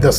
10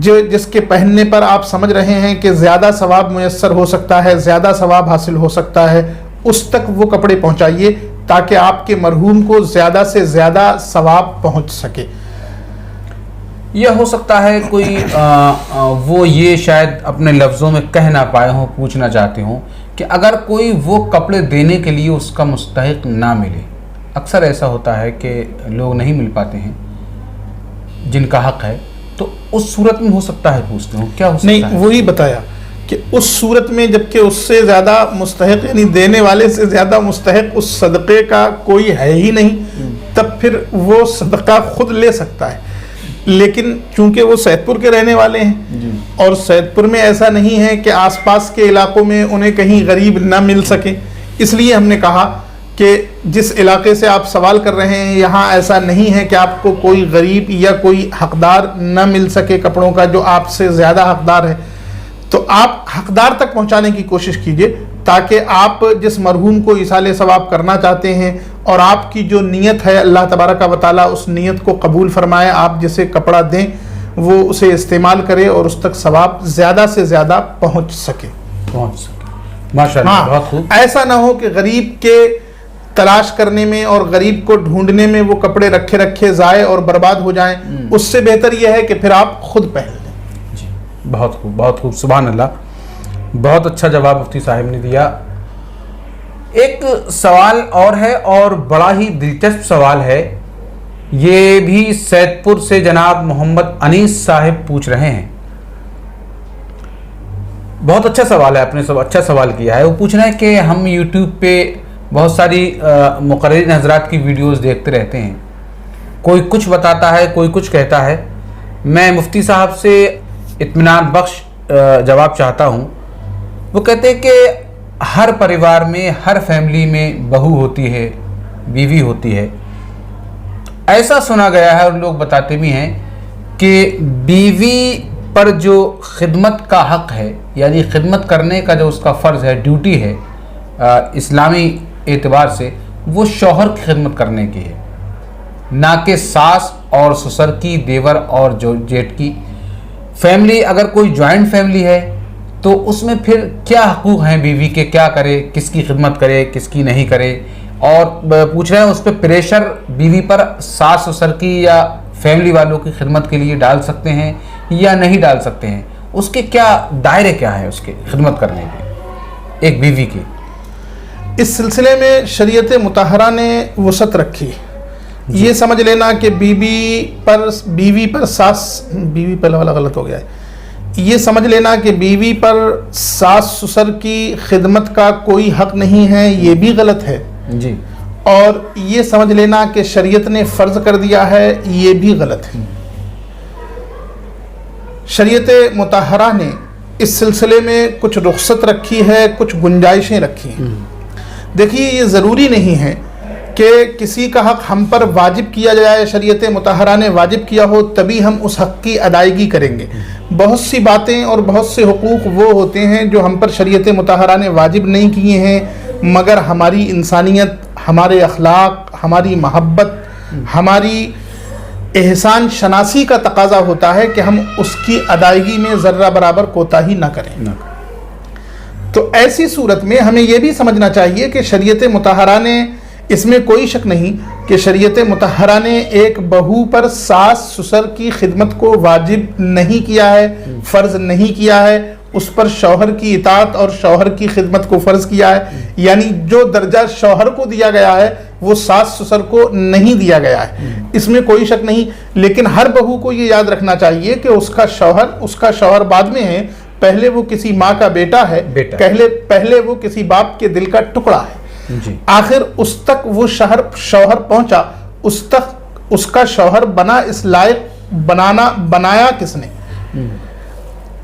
جس کے پہننے پر آپ سمجھ رہے ہیں کہ زیادہ ثواب میسر ہو سکتا ہے، زیادہ ثواب حاصل ہو سکتا ہے، اس تک وہ کپڑے پہنچائیے تاکہ آپ کے مرحوم کو زیادہ سے زیادہ ثواب پہنچ سکے۔ یہ ہو سکتا ہے کوئی وہ یہ شاید اپنے لفظوں میں کہہ نہ پائے ہوں، پوچھنا چاہتے ہوں کہ اگر کوئی وہ کپڑے دینے کے لیے اس کا مستحق نہ ملے، اکثر ایسا ہوتا ہے کہ لوگ نہیں مل پاتے ہیں جن کا حق ہے، تو اس صورت میں ہو سکتا ہے پوچھتے ہوں کیا ہو سکتا ہے؟ نہیں، وہی بتایا کہ اس صورت میں جبکہ اس سے زیادہ مستحق یعنی دینے والے سے زیادہ مستحق اس صدقے کا کوئی ہے ہی نہیں، تب پھر وہ صدقہ خود لے سکتا ہے۔ لیکن چونکہ وہ سید پور کے رہنے والے ہیں اور سید پور میں ایسا نہیں ہے کہ آس پاس کے علاقوں میں انہیں کہیں غریب نہ مل سکے، اس لیے ہم نے کہا کہ جس علاقے سے آپ سوال کر رہے ہیں یہاں ایسا نہیں ہے کہ آپ کو کوئی غریب یا کوئی حقدار نہ مل سکے کپڑوں کا جو آپ سے زیادہ حقدار ہے، تو آپ حقدار تک پہنچانے کی کوشش کیجئے تاکہ آپ جس مرحوم کو ایصال ثواب کرنا چاہتے ہیں اور آپ کی جو نیت ہے اللہ تبارک و تعالیٰ اس نیت کو قبول فرمائے، آپ جسے کپڑا دیں وہ اسے استعمال کرے اور اس تک ثواب زیادہ سے زیادہ پہنچ سکے۔ ماشاءاللہ، بہت خوب۔ ایسا نہ ہو کہ غریب کے تلاش کرنے میں اور غریب کو ڈھونڈنے میں وہ کپڑے رکھے رکھے ضائع اور برباد ہو جائیں، اس سے بہتر یہ ہے کہ پھر آپ خود پہن لیں۔ جی، بہت خوب، بہت خوب، سبحان اللہ، بہت اچھا جواب مفتی صاحب نے دیا۔ ایک سوال اور ہے اور بڑا ہی دلچسپ سوال ہے، یہ بھی سید پور سے جناب محمد انیس صاحب پوچھ رہے ہیں۔ بہت اچھا سوال ہے، آپ نے اچھا سوال کیا ہے۔ وہ پوچھ رہے ہیں کہ ہم یوٹیوب پہ بہت ساری مقررین حضرات کی ویڈیوز دیکھتے رہتے ہیں، کوئی کچھ بتاتا ہے، کوئی کچھ کہتا ہے۔ میں مفتی صاحب سے اطمینان بخش جواب چاہتا ہوں۔ وہ کہتے ہیں کہ ہر پریوار میں، ہر فیملی میں بہو ہوتی ہے، بیوی ہوتی ہے۔ ایسا سنا گیا ہے اور لوگ بتاتے بھی ہیں کہ بیوی پر جو خدمت کا حق ہے، یعنی خدمت کرنے کا جو اس کا فرض ہے، ڈیوٹی ہے اسلامی اعتبار سے، وہ شوہر کی خدمت کرنے کی ہے، نہ کہ ساس اور سسر کی، دیور اور جیٹھ کی۔ فیملی اگر کوئی جوائنٹ فیملی ہے تو اس میں پھر کیا حقوق ہیں بیوی کے، کیا کرے، کس کی خدمت کرے، کس کی نہیں کرے، اور پوچھ رہے ہیں اس پہ پریشر بیوی پر ساس سسر کی یا فیملی والوں کی خدمت کے لیے ڈال سکتے ہیں یا نہیں ڈال سکتے ہیں، اس کے کیا دائرے کیا ہیں اس کے خدمت کرنے کے ایک بیوی کی؟ اس سلسلے میں شریعت مطہرہ نے وسعت رکھی۔ یہ سمجھ لینا کہ بیوی پر غلط ہو گیا ہے، یہ سمجھ لینا کہ بیوی پر ساس سسر کی خدمت کا کوئی حق نہیں ہے، یہ بھی غلط ہے جی، اور یہ سمجھ لینا کہ شریعت نے فرض کر دیا ہے، یہ بھی غلط ہے۔ شریعت مطہرہ نے اس سلسلے میں کچھ رخصت رکھی ہے، کچھ گنجائشیں رکھی ہیں۔ دیکھیے، یہ ضروری نہیں ہے کہ کسی کا حق ہم پر واجب کیا جائے، شریعت مطہرہ نے واجب کیا ہو تبھی ہم اس حق کی ادائیگی کریں گے۔ بہت سی باتیں اور بہت سے حقوق وہ ہوتے ہیں جو ہم پر شریعت مطہرہ نے واجب نہیں کیے ہیں، مگر ہماری انسانیت، ہمارے اخلاق، ہماری محبت، ہماری احسان شناسی کا تقاضا ہوتا ہے کہ ہم اس کی ادائیگی میں ذرہ برابر کوتاہی نہ کریں۔ تو ایسی صورت میں ہمیں یہ بھی سمجھنا چاہیے کہ شریعت مطہرہ نے، اس میں کوئی شک نہیں کہ شریعت مطہرہ نے ایک بہو پر ساس سسر کی خدمت کو واجب نہیں کیا ہے، فرض نہیں کیا ہے، اس پر شوہر کی اطاعت اور شوہر کی خدمت کو فرض کیا ہے، یعنی جو درجہ شوہر کو دیا گیا ہے وہ ساس سسر کو نہیں دیا گیا ہے، اس میں کوئی شک نہیں۔ لیکن ہر بہو کو یہ یاد رکھنا چاہیے کہ اس کا شوہر بعد میں ہے، پہلے وہ کسی ماں کا بیٹا ہے، پہلے وہ کسی باپ کے دل کا ٹکڑا ہے۔ آخر اس تک وہ شوہر پہنچا، اس تک اس کا شوہر بنا، اس لائق بنایا کس نے؟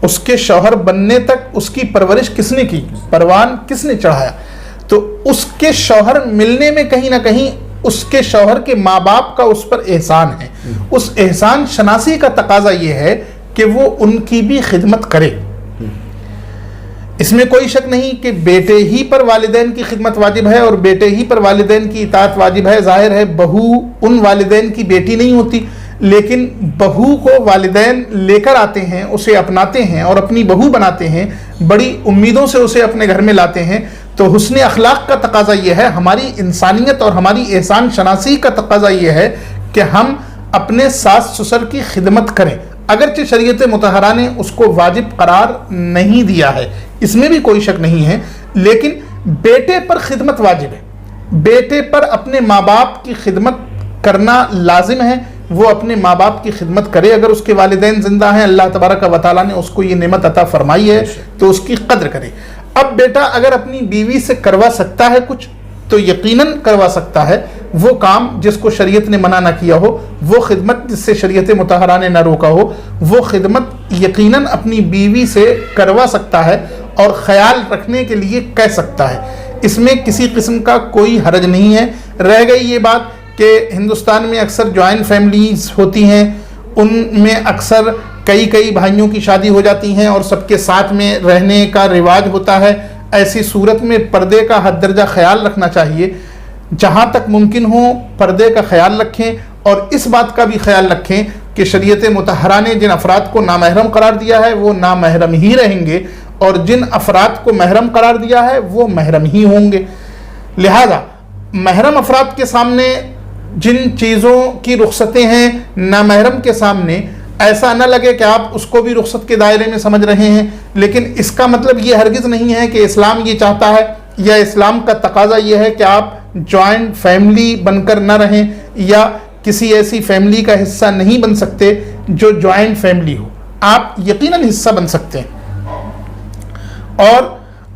اس کے شوہر بننے تک اس کی پرورش کس نے کی؟ پروان کس نے چڑھایا؟ تو اس کے شوہر ملنے میں کہیں نہ کہیں اس کے شوہر کے ماں باپ کا اس پر احسان ہے۔ اس احسان شناسی کا تقاضا یہ ہے کہ وہ ان کی بھی خدمت کرے۔ اس میں کوئی شک نہیں کہ بیٹے ہی پر والدین کی خدمت واجب ہے اور بیٹے ہی پر والدین کی اطاعت واجب ہے۔ ظاہر ہے بہو ان والدین کی بیٹی نہیں ہوتی، لیکن بہو کو والدین لے کر آتے ہیں، اسے اپناتے ہیں اور اپنی بہو بناتے ہیں، بڑی امیدوں سے اسے اپنے گھر میں لاتے ہیں، تو حسن اخلاق کا تقاضا یہ ہے، ہماری انسانیت اور ہماری احسان شناسی کا تقاضا یہ ہے کہ ہم اپنے ساس سسر کی خدمت کریں، اگرچہ شریعت مطہرہ نے اس کو واجب قرار نہیں دیا ہے، اس میں بھی کوئی شک نہیں ہے، لیکن بیٹے پر خدمت واجب ہے، بیٹے پر اپنے ماں باپ کی خدمت کرنا لازم ہے، وہ اپنے ماں باپ کی خدمت کرے، اگر اس کے والدین زندہ ہیں، اللہ تبارک و تعالیٰ نے اس کو یہ نعمت عطا فرمائی ہے تو اس کی قدر کرے۔ اب بیٹا اگر اپنی بیوی سے کروا سکتا ہے کچھ تو یقیناً کروا سکتا ہے، وہ کام جس کو شریعت نے منع نہ کیا ہو، وہ خدمت جس سے شریعت مطہرہ نے نہ روکا ہو، وہ خدمت یقیناً اپنی بیوی سے کروا سکتا ہے اور خیال رکھنے کے لیے کہہ سکتا ہے، اس میں کسی قسم کا کوئی حرج نہیں ہے۔ رہ گئی یہ بات کہ ہندوستان میں اکثر جوائنٹ فیملیز ہوتی ہیں، ان میں اکثر کئی بھائیوں کی شادی ہو جاتی ہیں اور سب کے ساتھ میں رہنے کا رواج ہوتا ہے، ایسی صورت میں پردے کا حد درجہ خیال رکھنا چاہیے، جہاں تک ممکن ہو پردے کا خیال رکھیں، اور اس بات کا بھی خیال رکھیں کہ شریعت مطہرہ نے جن افراد کو نامحرم قرار دیا ہے وہ نامحرم ہی رہیں گے، اور جن افراد کو محرم قرار دیا ہے وہ محرم ہی ہوں گے۔ لہذا محرم افراد کے سامنے جن چیزوں کی رخصتیں ہیں، نامحرم کے سامنے ایسا نہ لگے کہ آپ اس کو بھی رخصت کے دائرے میں سمجھ رہے ہیں، لیکن اس کا مطلب یہ ہرگز نہیں ہے کہ اسلام یہ چاہتا ہے یا اسلام کا تقاضا یہ ہے کہ آپ جوائنٹ فیملی بن کر نہ رہیں یا کسی ایسی فیملی کا حصہ نہیں بن سکتے جو جوائنٹ فیملی ہو، آپ یقیناً حصہ بن سکتے ہیں، اور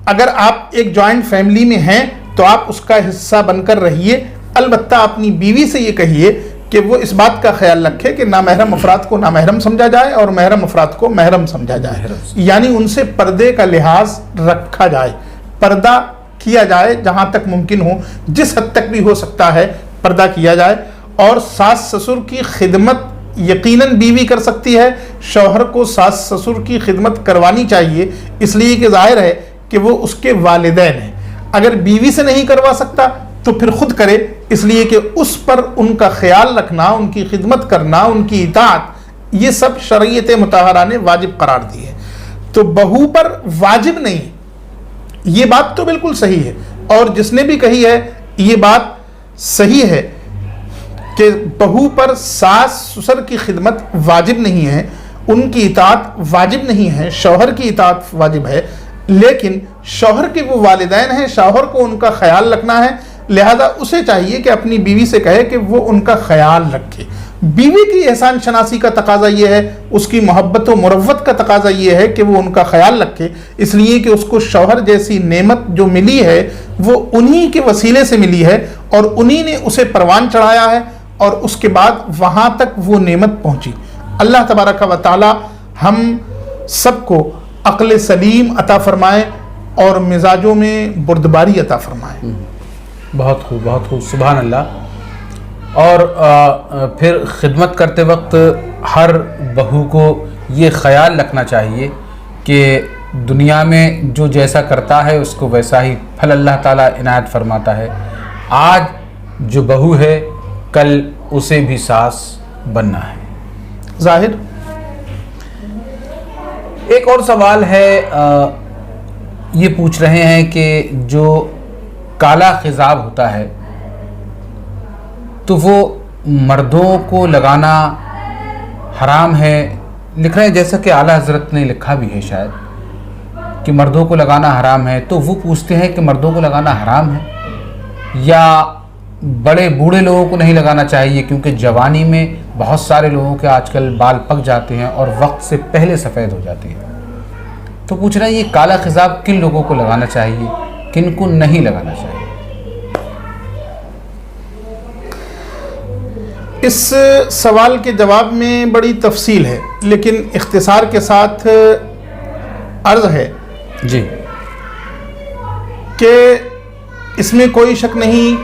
اگر آپ ایک جوائنٹ فیملی میں ہیں تو آپ اس کا حصہ بن کر رہیے، البتہ اپنی بیوی سے یہ کہیے کہ وہ اس بات کا خیال رکھے کہ نامحرم افراد کو نامحرم سمجھا جائے اور محرم افراد کو محرم سمجھا جائے، یعنی ان سے پردے کا لحاظ رکھا جائے، پردہ کیا جائے، جہاں تک ممکن ہو، جس حد تک بھی ہو سکتا ہے پردہ کیا جائے، اور ساس سسر کی خدمت یقیناً بیوی کر سکتی ہے، شوہر کو ساس سسر کی خدمت کروانی چاہیے، اس لیے کہ ظاہر ہے کہ وہ اس کے والدین ہیں، اگر بیوی سے نہیں کروا سکتا تو پھر خود کرے، اس لیے کہ اس پر ان کا خیال رکھنا، ان کی خدمت کرنا، ان کی اطاعت، یہ سب شریعت مطہرہ نے واجب قرار دی ہے، تو بہو پر واجب نہیں، یہ بات تو بالکل صحیح ہے، اور جس نے بھی کہی ہے یہ بات صحیح ہے کہ بہو پر ساس سسر کی خدمت واجب نہیں ہے، ان کی اطاعت واجب نہیں ہے، شوہر کی اطاعت واجب ہے، لیکن شوہر کے وہ والدین ہیں، شوہر کو ان کا خیال رکھنا ہے، لہذا اسے چاہیے کہ اپنی بیوی سے کہے کہ وہ ان کا خیال رکھے۔ بیوی کی احسان شناسی کا تقاضا یہ ہے، اس کی محبت و مروت کا تقاضا یہ ہے کہ وہ ان کا خیال رکھے، اس لیے کہ اس کو شوہر جیسی نعمت جو ملی ہے وہ انہی کے وسیلے سے ملی ہے، اور انہی نے اسے پروان چڑھایا ہے، اور اس کے بعد وہاں تک وہ نعمت پہنچی۔ اللہ تبارک و تعالی ہم سب کو عقل سلیم عطا فرمائے اور مزاجوں میں بردباری عطا فرمائے۔ بہت خوب سبحان اللہ۔ اور پھر خدمت کرتے وقت ہر بہو کو یہ خیال رکھنا چاہیے کہ دنیا میں جو جیسا کرتا ہے اس کو ویسا ہی پھل اللہ تعالیٰ عنایت فرماتا ہے، آج جو بہو ہے کل اسے بھی ساس بننا ہے۔ ظاہر ایک اور سوال ہے، یہ پوچھ رہے ہیں کہ جو کالا خضاب ہوتا ہے تو وہ مردوں کو لگانا حرام ہے، لکھ رہے ہیں جیسا کہ اعلیٰ حضرت نے لکھا بھی ہے شاید کہ مردوں کو لگانا حرام ہے، تو وہ پوچھتے ہیں کہ مردوں کو لگانا حرام ہے یا بڑے بوڑھے لوگوں کو نہیں لگانا چاہیے، کیونکہ جوانی میں بہت سارے لوگوں کے آج کل بال پک جاتے ہیں اور وقت سے پہلے سفید ہو جاتے ہیں، تو پوچھ رہے ہیں یہ کالا خضاب کن لوگوں کو لگانا چاہیے، کن کو نہیں لگانا چاہیے؟ اس سوال کے جواب میں بڑی تفصیل ہے، لیکن اختصار کے ساتھ عرض ہے جی کہ اس میں کوئی شک نہیں،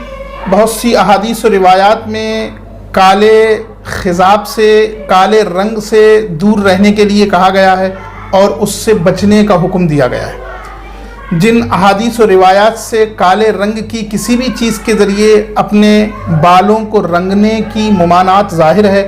بہت سی احادیث و روایات میں کالے خضاب سے، کالے رنگ سے دور رہنے کے لیے کہا گیا ہے اور اس سے بچنے کا حکم دیا گیا ہے۔ جن احادیث و روایات سے کالے رنگ کی کسی بھی چیز کے ذریعے اپنے بالوں کو رنگنے کی ممانعت ظاہر ہے،